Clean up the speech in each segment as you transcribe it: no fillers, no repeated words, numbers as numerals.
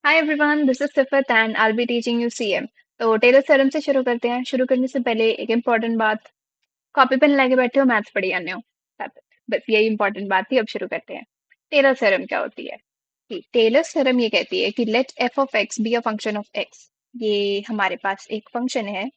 Hi everyone, this is सिफत and I be teaching you CM. तो Taylor theorem से शुरू करते हैं। शुरू करने से पहले एक इम्पॉर्टेंट बात, कॉपी पेन लेके बैठे हो, मैथ्स पढ़ी जाने हो। That's it। बस यही इंपॉर्टेंट बात थी। अब शुरू करते हैं। टेलर थ्योरम क्या होती है? कि टेलर थ्योरम ये कहती है कि let F of x be a function of x. ये हमारे पास एक फंक्शन है,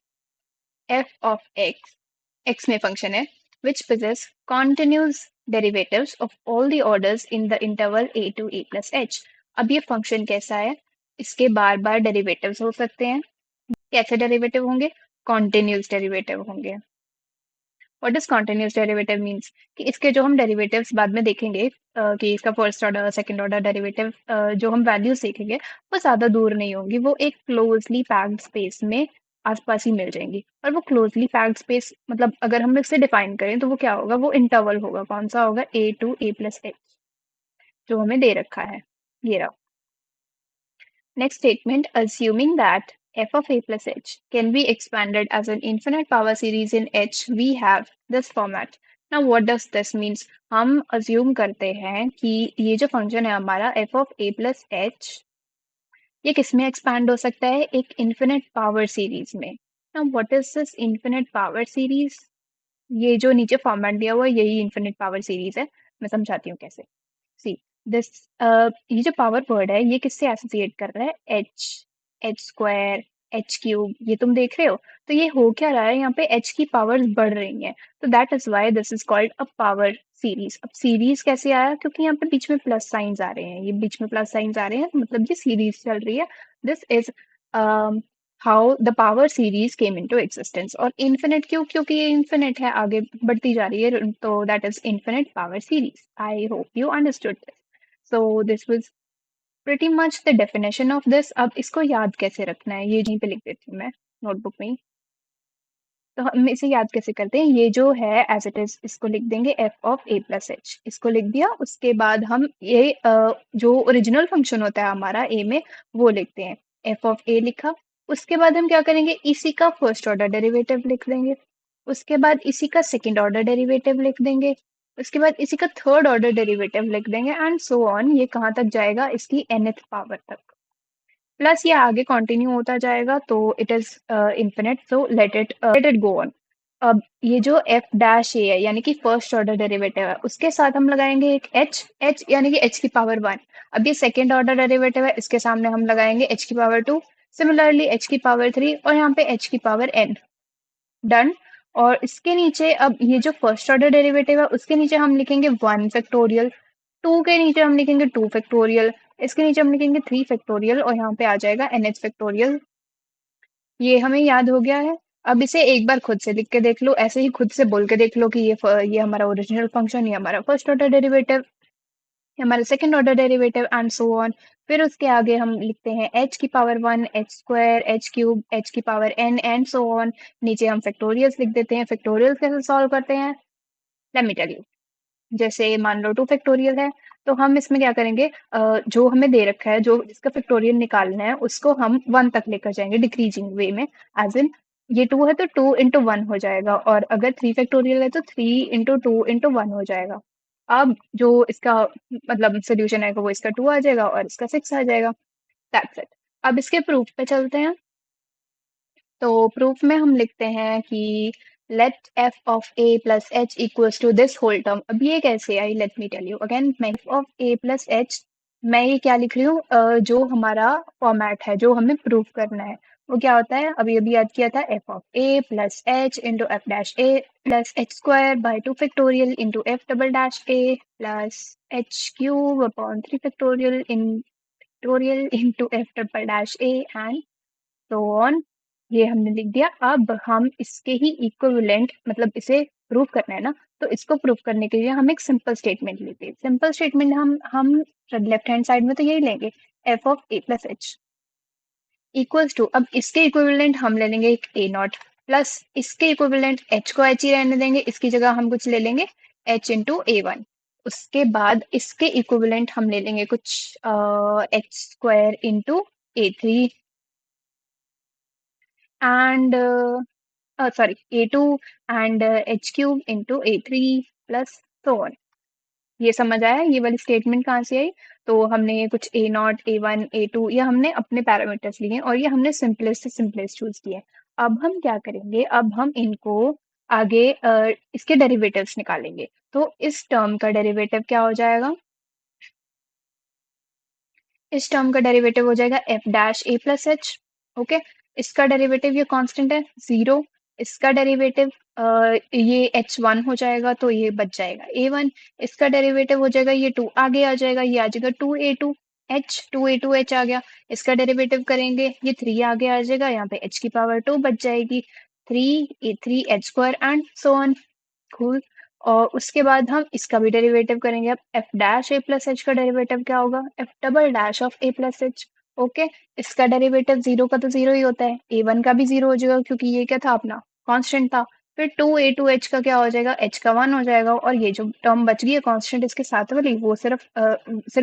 एफ ऑफ एक्स, एक्स में फंक्शन है, which possess continuous derivatives of all the orders in the interval a to a plus h। अब ये function कैसा है? इसके बार बार डेरिवेटिव्स हो सकते हैं। कैसे डेरिवेटिव होंगे? कॉन्टिन्यूस डेरिवेटिव होंगे। What is continuous derivative means कि इसके जो हम डेरिवेटिव्स बाद में देखेंगे, कि इसका first order second order derivative जो हम वैल्यूज देखेंगे वो ज्यादा दूर नहीं होंगी, वो एक क्लोजली पैक्ड स्पेस में आसपास ही मिल जाएंगी। और वो क्लोजली पैक्ड स्पेस मतलब अगर हम इसे डिफाइन करें तो वो क्या होगा? वो इंटरवल होगा। कौन सा होगा? ए टू ए प्लस एच, जो हमें दे रखा है। ये रहा। Next statement, assuming that f of a plus h can be expanded as an infinite power series in H, we have this format. Now, what does this means? हम assume करते हैं कि ये जो फंक्शन है हमारा f of a plus h, ये किसमें एक्सपैंड हो सकता है? एक इन्फिनिट पावर सीरीज में। Now, what is this infinite power series? ये जो नीचे फॉर्मेट दिया हुआ है यही इन्फिनिट पावर सीरीज है। मैं समझाती हूँ कैसे। सी दिस, ये जो पावर वर्ड है ये किससे एसोसिएट कर रहा है? H, H square, H cube, ये तुम देख रहे हो। तो ये हो क्या रहा है? यहाँ पे एच की पावर्स बढ़ रही हैं। तो that is why this is called a power series. अब सीरीज कैसे आया? क्योंकि यहाँ पे बीच में प्लस साइंस आ रहे हैं। ये बीच में प्लस साइंस आ रहे हैं मतलब ये सीरीज चल रही है। This is how the power series came into existence. और इन्फिनिट क्यों? क्योंकि ये इन्फिनिट है, आगे बढ़ती जा रही है, तो that is infinite power series. I hope you understood this. So this was pretty much the definition of this। अब इसको याद कैसे रखना है ये यहीं पे लिख देती हूँ मैं नोटबुक में ही। तो हम इसे याद कैसे करते हैं? ये जो है एज इट इज इसको लिख देंगे F of A plus H. इसको लिख दिया। उसके बाद हम ये जो ओरिजिनल फंक्शन होता है हमारा ए में वो लिखते हैं। एफ ऑफ ए लिखा। उसके बाद हम क्या करेंगे? इसी का फर्स्ट ऑर्डर डेरिवेटिव लिख देंगे। उसके बाद इसी का सेकंड ऑर्डर डेरिवेटिव लिख देंगे। उसके बाद इसी का थर्ड ऑर्डर डेरिवेटिव लिख देंगे एंड सो ऑन। ये कहाँ तक जाएगा? इसकी nth पावर तक। प्लस ये आगे कंटिन्यू होता जाएगा तो it is infinite. So let it go on. अब ये जो एफ डैश ए है यानी कि फर्स्ट ऑर्डर डेरिवेटिव है उसके साथ हम लगाएंगे एक एच। एच यानी कि एच की पावर वन। अब ये सेकेंड ऑर्डर डेरिवेटिव है, इसके सामने हम लगाएंगे एच की पावर टू। सिमिलरली एच की पावर थ्री और यहाँ पे एच की पावर एन। डन। और इसके नीचे अब ये जो फर्स्ट ऑर्डर डेरिवेटिव है उसके नीचे हम लिखेंगे वन फैक्टोरियल। टू के नीचे हम लिखेंगे टू फैक्टोरियल। इसके नीचे हम लिखेंगे थ्री फैक्टोरियल और यहाँ पे आ जाएगा एन एच फैक्टोरियल। ये हमें याद हो गया है। अब इसे एक बार खुद से लिख के देख लो, ऐसे ही खुद से बोल के देख लो कि ये हमारा ओरिजिनल फंक्शन, ये हमारा फर्स्ट ऑर्डर डेरिवेटिव, ये हमारा second order derivative and so on. फिर उसके आगे हम लिखते हैं एच की power one, H square, H cube, H की power N and so on. नीचे हम फैक्टोरियल्स लिख देते हैं। फैक्टोरियल्स कैसे सॉल्व करते हैं? Let me tell you. जैसे मान लो टू फैक्टोरियल है तो हम इसमें क्या करेंगे? जो हमें दे रखा है, जो जिसका फैक्टोरियल निकालना है उसको हम वन तक लेकर जाएंगे डिक्रीजिंग वे में। एज इन ये टू है तो टू इंटू वन हो जाएगा, और अगर थ्री फैक्टोरियल है तो three into two into one हो जाएगा। अब जो इसका मतलब सोल्यूशन आएगा वो इसका टू आ जाएगा और इसका सिक्स आ जाएगा। That's it. अब इसके प्रूफ पे चलते हैं। तो प्रूफ में हम लिखते हैं कि let F of A plus H equals to this whole term. अब ये कैसे आई? Let me tell you again. मैं F of A plus H, मैं ये क्या लिख रही हूँ? जो हमारा फॉर्मेट है जो हमें प्रूफ करना है वो क्या होता है? अभी अभी याद किया था। F of A plus H into F dash A plus H square by two factorial into F double dash A plus H cube upon three factorial in factorial into F double dash A and so on. ये हमने लिख दिया। अब हम इसके ही equivalent मतलब इसे proof करना है ना, तो इसको प्रूफ करने के लिए हम एक सिंपल स्टेटमेंट लेते हैं। सिंपल स्टेटमेंट हम लेफ्ट हैंड साइड में तो यही लेंगे, f of A plus H equals to. अब इसके इक्विवेलेंट हम ले लेंगे एक ए नॉट प्लस इसके इक्विवेलेंट एच को एच ही रहने देंगे, इसकी जगह हम कुछ ले लेंगे एच इंटू ए वन। उसके बाद इसके इक्विवेलेंट हम ले लेंगे कुछ H square into A three and sorry a2 and h cube into a3 plus so on। ये समझ आया? ये वाली स्टेटमेंट कहाँ से आई? तो हमने कुछ A0, A1, A2 ये हमने अपने पैरामीटर्स लिए हैं और ये हमने सिंपलेस्ट से सिंपलेस्ट चूज किए हैं। अब हम क्या करेंगे, अब हम इनको आगे इसके डेरिवेटिव्स निकालेंगे। तो इस टर्म का डेरिवेटिव क्या हो जाएगा, इस टर्म का डेरिवेटिव हो जाएगा एफ डैश ए प्लस एच। ओके, इसका डेरिवेटिव ये कांस्टेंट है 0। इसका डेरिवेटिव ये h1 हो जाएगा तो ये बच जाएगा a1। इसका डेरिवेटिव हो जाएगा ये 2 आगे आ जाएगा, ये आ जाएगा 2a2 h, 2a2 h आ गया। इसका डेरिवेटिव करेंगे ये 3 आगे आ जाएगा, यहाँ पे h की पावर 2 बच जाएगी, 3a3 h square and so on. Cool. और उसके बाद हम इसका भी डेरिवेटिव करेंगे। अब एफ डैश ए प्लस एच का डेरिवेटिव क्या होगा, F double dash of A plus H. Okay, इसका डेरिवेटिव 0 का तो 0 ही होता है, A1 का भी 0 हो जाएगा क्योंकि ये क्या था अपना कांस्टेंट था। फिर 2a2h का क्या हो जाएगा, h का 1 हो जाएगा, और ये जो टर्म बच गई है कांस्टेंट इसके साथ वाली वो सिर्फ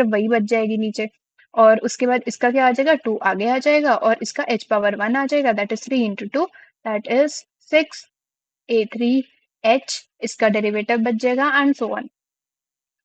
वही बच जाएगी नीचे। और उसके बाद इसका क्या आ जाएगा, 2 आगे आ जाएगा और इसका h पावर 1 आ जाएगा, that is 3 into 2, that is 6a3h। इसका डेरिवेटिव बच जाएगा एंड सो ऑन।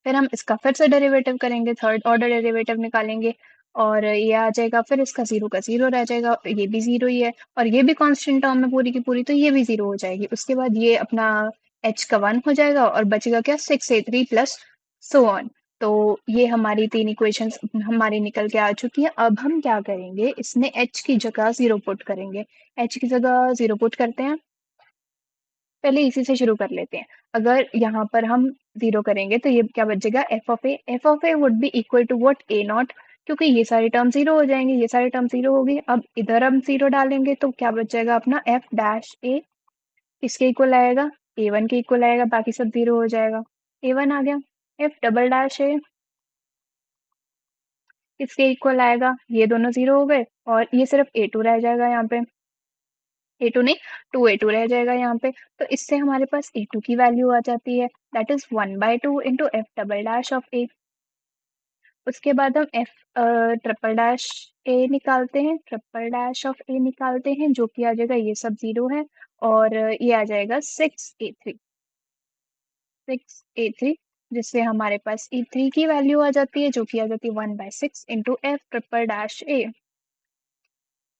फिर हम इसका फिर से डेरिवेटिव करेंगे, थर्ड ऑर्डर डेरिवेटिव निकालेंगे और ये आ जाएगा, फिर इसका 0 का 0 रह जाएगा, ये भी 0 ही है और ये भी कांस्टेंट टर्म है पूरी की पूरी, तो ये भी 0 हो जाएगी। उसके बाद ये अपना h का 1 हो जाएगा और बचेगा क्या, 6a3 प्लस सो ऑन। तो ये हमारी तीन इक्वेशंस हमारी निकल के आ चुकी है। अब हम क्या करेंगे, इसमें h की जगह 0 पुट करेंगे। h की जगह 0 पुट करते हैं, पहले इसी से शुरू कर लेते हैं। अगर यहाँ पर हम 0 करेंगे तो ये क्या बचेगा, f of A would be equal to what, A not, क्योंकि ये सारी टर्म 0 हो जाएंगे, ये सारी टर्म 0 होगी। अब इधर हम 0 डालेंगे तो क्या बच जाएगा अपना एफ डैश ए, किसके इक्वल आएगा, A1 के इक्वल आएगा, बाकी सब 0 हो जाएगा, A1 आ गया। एफ डबल डैश ए किसके इक्वल आएगा, ये दोनों 0 हो गए और ये सिर्फ A2 रह जाएगा यहाँ पे, A2 नहीं 2a2 रह जाएगा यहाँ पे। तो इससे हमारे पास A2 की वैल्यू आ जाती है, that is 1/2 into F double dash of A. उसके बाद हम एफ ट्रिपल डैश ए निकालते हैं, ट्रिपल डैश ऑफ ए निकालते हैं, जो कि आ जाएगा ये सब 0 है और ये आ जाएगा 6a3, जिससे हमारे पास E3 की वैल्यू आ जाती है, जो कि आ जाती है 1/6 into F triple dash A.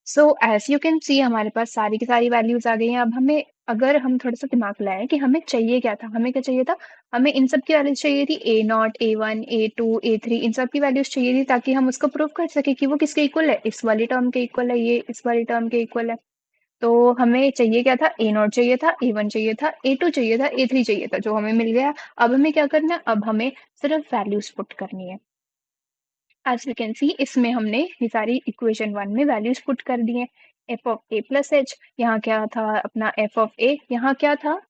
So as you can see हमारे पास सारी की सारी वैल्यूज आ गई हैं। अब हमें, अगर हम थोड़ा सा दिमाग लगाएं कि हमें चाहिए क्या था, हमें क्या चाहिए था, हमें इन सब की वैल्यूज चाहिए थी, A0, A1, A2, A3, इन सब की वैल्यूज चाहिए थी ताकि हम उसको प्रूव कर सके कि वो किसके इक्वल है, इस वाली टर्म के इक्वल है, ये इस वाली टर्म के इक्वल है। तो हमें चाहिए क्या था, A0 चाहिए था, A1 चाहिए था, A2 चाहिए था, A3 चाहिए था, जो हमें मिल गया। अब हमें क्या करना है, अब हमें सिर्फ वैल्यूज पुट करनी है। एज वी कैन सी इसमें हमने ये सारी इक्वेशन 1 में वैल्यूज पुट कर दी हैं। F of A plus H, यहाँ क्या था अपना एफ ऑफ ए, यहाँ क्या था,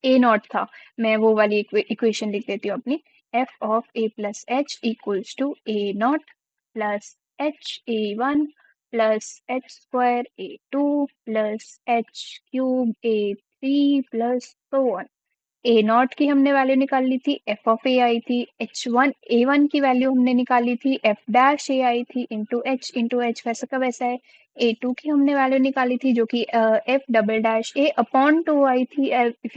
ए नॉट था। मैं वो वाली इक्वेशन लिख देती हूँ अपनी, f of A plus H equals to A not plus H A1 plus H square A2 plus H cube A3 plus so on. A0 की हमने वैल्यू निकाल ली थी, एफ ऑफ ए आई थी, A1 की वैल्यू हमने निकाली थी, एफ डैश ए आई थी इंटू एच वैसा का वैसा है। A2 की हमने वैल्यू निकाली थी जो कि एफ डबल डैश ए अपॉन 2 आई थी। इफ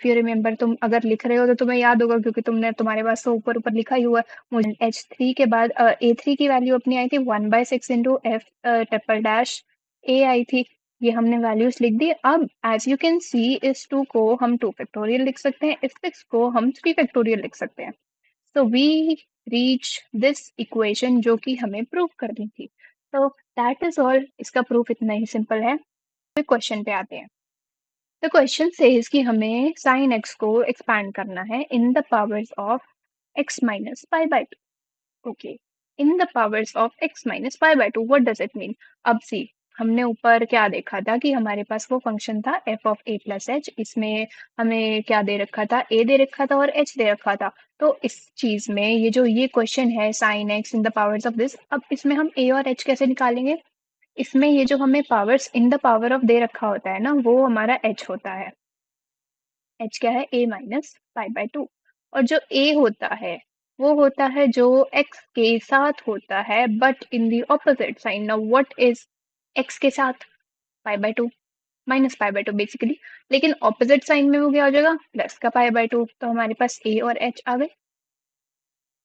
यू रिमेम्बर, तुम अगर लिख रहे हो तो तुम्हें याद होगा क्योंकि तुम्हारे पास तो ऊपर ऊपर लिखा ही हुआ है। मुझे H3 के बाद A3 की वैल्यू अपनी आई थी 1/6 इंटू एफ ट्रिपल डैश ए आई थी। ये हमने वैल्यूज लिख दी। अब एज यू कैन सी इस 2 को हम 2 फैक्टोरियल लिख सकते हैं, इस 6 को हम 3 फैक्टोरियल लिख सकते हैं। So we reach this equation जो कि हमें प्रूव करनी थी। तो दैट इज ऑल, इसका प्रूफ इतना ही सिंपल है। फिर क्वेश्चन पे आते हैं। तो क्वेश्चन सेज कि हमें साइन एक्स को एक्सपैंड करना है in the powers of x minus pi by, okay, in the powers of x minus pi by 2, what does it mean. अब सी, हमने ऊपर क्या देखा था कि हमारे पास वो फंक्शन था F of A plus H, इसमें हमें क्या दे रखा था, ए दे रखा था और एच दे रखा था। तो इस चीज में ये जो ये क्वेश्चन है sine x in the powers of this, अब इसमें हम ए और एच कैसे निकालेंगे। इसमें ये जो हमें powers in the power of दे रखा होता है ना, वो हमारा एच होता है। एच क्या है, ए माइनस पाई बाय 2। और जो ए होता है वो होता है जो एक्स के साथ होता है but in the opposite sign. Now what is x के साथ, pi by 2, minus pi by 2 basically, लेकिन ऑपोजिट साइन में वो क्या हो जाएगा, प्लस का पाई बाय 2। तो हमारे पास ए और एच आ गए।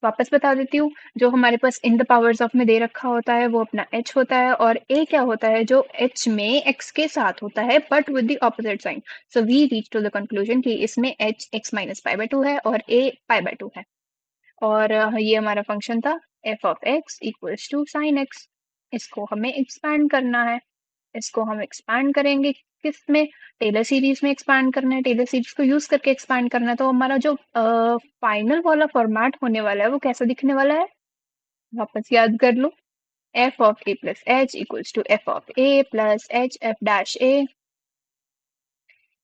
वापस बता देती हूँ, जो हमारे पास इन द पावर्स ऑफ में दे रखा होता है वो अपना h होता है, और a क्या होता है जो h में x के साथ होता है but with the opposite sign. So we reach to the conclusion कि इसमें h x minus pi by two है और a पाई बाय टू है। और ये हमारा फंक्शन था f of x equals to sine x। इसको हमें एक्सपैंड करना है। इसको हम एक्सपैंड करेंगे किस में? टेलर सीरीज में एक्सपैंड करना है। टेलर सीरीज को यूज करके एक्सपैंड करना है, तो हमारा जो फाइनल वाला फॉर्मेट होने वाला है वो कैसा दिखने वाला है? वापस याद कर लो। f of a plus H equals to f of a plus h f dash a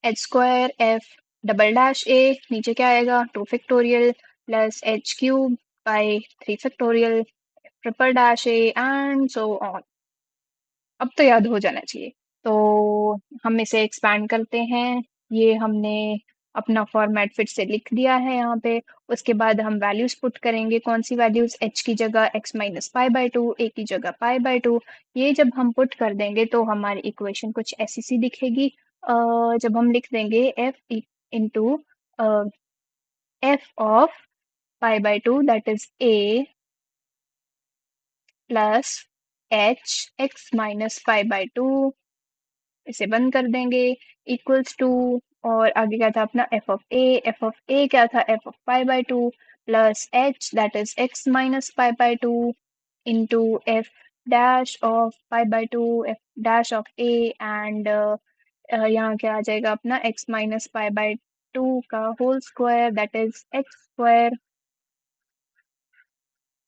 h square f double dash a, नीचे क्या आएगा 2 factorial plus H cube by 3 factorial triple dash a and so on. अब तो याद हो जाना चाहिए। तो हम इसे एक्सपैंड करते हैं। ये हमने अपना फॉर्मेट फिर से लिख दिया है यहाँ पे। उसके बाद हम वैल्यूज पुट करेंगे। कौन सी वैल्यूज? h की जगह x minus pi by to, a की जगह पाई बाय टू। ये जब हम पुट कर देंगे तो हमारी इक्वेशन कुछ ऐसी सी दिखेगी। जब हम लिख देंगे f into f of pi by two that is a plus H x minus pi by to, इसे बंद कर देंगे, इक्वल्स टू, और आगे क्या था अपना एफ ऑफ ए क्या था F of pi by two plus H that is X minus pi by two into F dash of pi by two, F dash of A and यहाँ क्या आ जाएगा अपना X minus pi by two का whole square that is X square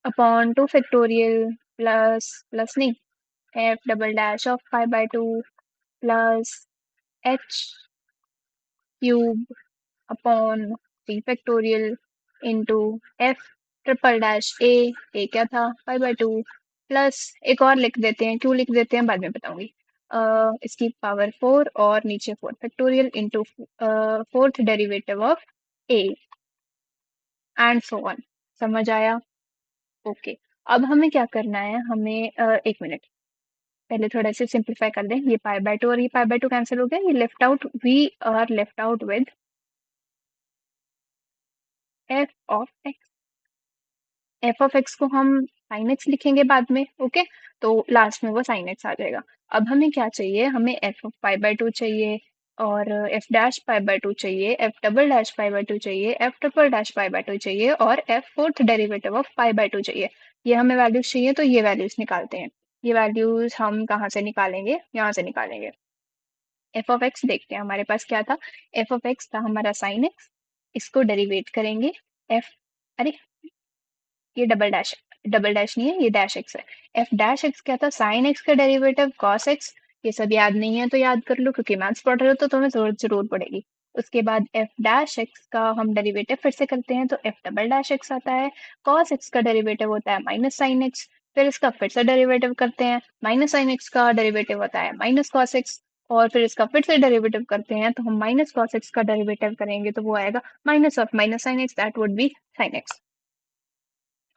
upon 2 factorial plus नहीं, F double dash of pi by two plus H cube upon 3 factorial into F triple dash ए क्या था पाई by two plus एक और लिख देते हैं, क्यों लिख देते हैं बाद में बताऊंगी। इसकी पावर 4 और नीचे 4 factorial into fourth derivative of A and so on. समझ आया? ओके। अब हमें क्या करना है, हमें एक मिनट पहले थोड़ा सा सिंप्लीफाई कर दें। ये पाई बाय टू और ये पाई बाय टू कैंसिल हो गया, ये left out, we are left out with f of x. F of x को हम साइन एक्स लिखेंगे बाद में, ओके। तो लास्ट में वो साइन एक्स आ जाएगा। अब हमें क्या चाहिए? हमें F of pi by two चाहिए, और F dash pi by two चाहिए, F double dash pi by two चाहिए, F triple dash pi by two चाहिए, और F fourth derivative of pi by two चाहिए। ये हमें वैल्यूज चाहिए, तो ये वैल्यूज निकालते हैं। ये वैल्यूज हम कहाँ से निकालेंगे? यहाँ से निकालेंगे। एफ ऑफ एक्स देखते हैं हमारे पास क्या था। एफ ऑफ एक्स था हमारा साइन एक्स। इसको डेरिवेट करेंगे। एफ, अरे ये डबल डैश नहीं है, ये डैश एक्स है। एफ डैश एक्स क्या था? साइन एक्स का डेरिवेटिव कॉस एक्स। ये सब याद नहीं है तो याद कर लो, क्योंकि मैथ्स पढ़ रहे हो तो तुम्हें जरूरत जरूर पड़ेगी। उसके बाद एफ डैश एक्स का हम डेरिवेटिव फिर से करते हैं, तो एफ डबल डैश एक्स आता है। कॉस एक्स का डेरिवेटिव होता है माइनस साइन एक्स। फिर इसका फिर से डेरिवेटिव करते हैं, माइनस साइन एक्स का डेरिवेटिव होता है माइनस कॉस एक्स। और फिर इसका फिर से डेरिवेटिव करते हैं, तो हम माइनस कॉस एक्स का डेरिवेटिव करेंगे तो वो आएगा minus of minus sine x, that would be sine x.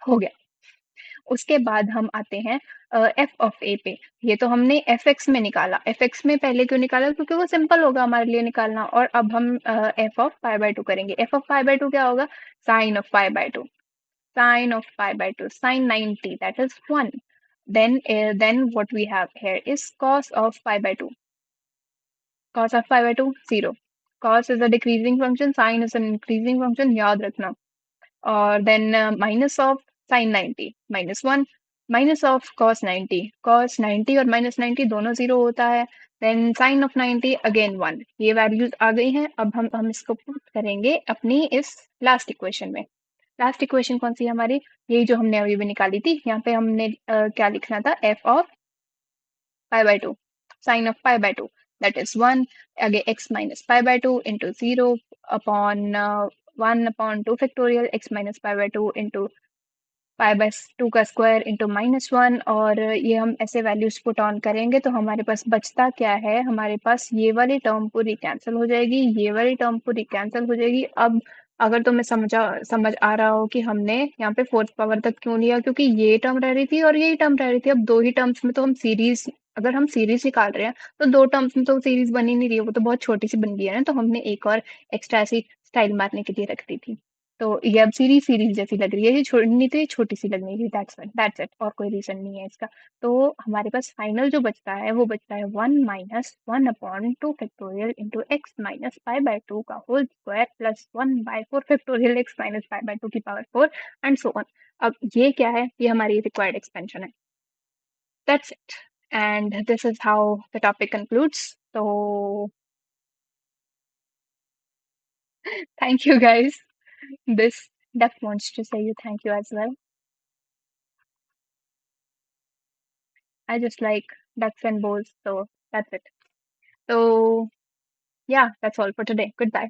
हो गया। उसके बाद हम आते हैं एफ ऑफ ए पे। ये तो हमने एफ एक्स में निकाला। एफ एक्स में पहले क्यों निकाला? क्योंकि वो सिंपल होगा हमारे लिए निकालना। और अब हम F of pi by two करेंगे। F of pi by two क्या होगा? Sine of pi by two. Sine of pi by two, sine 90 that is 1। then what we have here is cos of pi by 2. Cos of pi by 2 0. Cos is a decreasing function, sin is an increasing function, याद रखना। और then minus of sine 90 minus one, minus of cos 90, cos 90 और minus 90 दोनों zero होता है। Then sine of 90 again one. ये values आ गई हैं। अब हम इसको पुट करेंगे अपनी इस लास्ट इक्वेशन में। लास्ट इक्वेशन कौन सी है हमारी? यही जो हमने अभी भी निकाली थी। यहाँ पे हमने क्या लिखना था? F of pi by two, sine of pi by two that is one, आगे X minus pi by two into zero upon 1/2 factorial X minus pi by two into pi by two का square into -1। और ये हम ऐसे values put on करेंगे तो हमारे पास बचता क्या है? हमारे पास ये वाली टर्म पूरी कैंसिल हो जाएगी, ये वाली टर्म पूरी कैंसिल हो जाएगी। अब अगर तुम्हें समझ आ रहा हो कि हमने यहाँ पे फोर्थ पावर तक क्यों लिया, क्योंकि ये टर्म रह रही थी और यही टर्म रह रही थी। अब दो ही टर्म्स में तो हम सीरीज, अगर हम सीरीज निकाल रहे हैं तो दो टर्म्स में तो सीरीज बन ही नहीं रही है, वो तो बहुत छोटी सी बन गई है ना। तो हमने एक और एक्स्ट्रा ऐसी स्टाइल मारने के लिए रख दी थी। तो ये अब सीरीज सीरीज जैसी लग रही है, ये नहीं तो ये छोटी सी लगने लगी, दैट्स इट, और कोई रीजन नहीं है इसका। तो हमारे पास फाइनल जो बचता है वो बचता है 1 - 1/2 into X minus pi by two का whole square plus 1/4 X minus pi by two की पावर 4 एंड सो ऑन। अब ये क्या है, ये हमारी रिक्वायर्ड एक्सपेंशन है। That's it, and this is how the topic concludes. तो thank you guys. This duck wants to say you thank you as well. I just like ducks and bows, so that's it. So yeah, that's all for today. Goodbye.